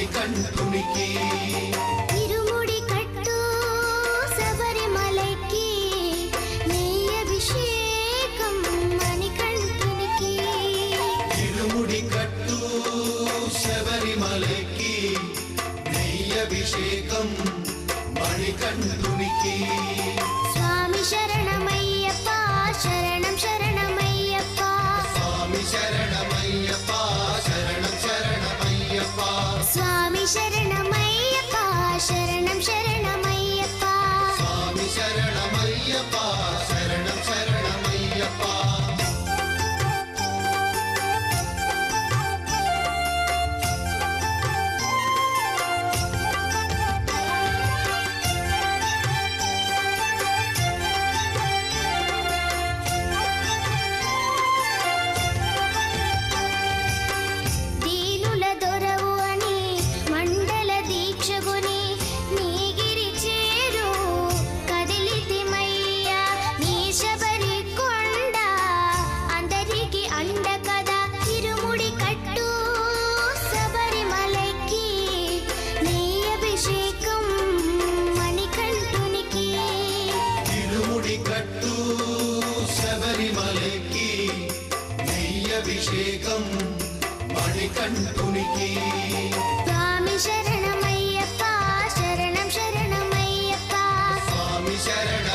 మణికంఠునికి ఇరుముడి కట్టు శబరిమలకి నెయ్యి అభిషేకం మణికంఠునికి ఇరుముడి కట్టు శబరిమలకి నెయ్యి అభిషేకం మణికంఠునికి స్వామి శరణమయ్యప్ప శరణం శరణమయ్యప్ప స్వామి శరణమయ్యప్ప శరణం శరణమయ్యప్ప స్వామి శరణమయ్యప్ప శరణం శరణమయ్యప్ప స్వామి శరణమయ్యప్ప శరణం శరణమయ్యప్ప దీనుల దొరవు అని మండల దీక్షగుని నీగిరి చేరు కదిలితిమయ్యా నీ శబరి కొండ అందరికి అండ కదా ఇరుముడి కట్టు శబరిమలకి నెయ్యి అభిషేకం మణికంఠునికి ఇరుముడి కట్టు శబరిమలకి నెయ్యి అభిషేకం మణికంఠునికి స్వామి శరణమయ్యప్ప శరణం శరణమయ్యప్ప స్వామి శరణ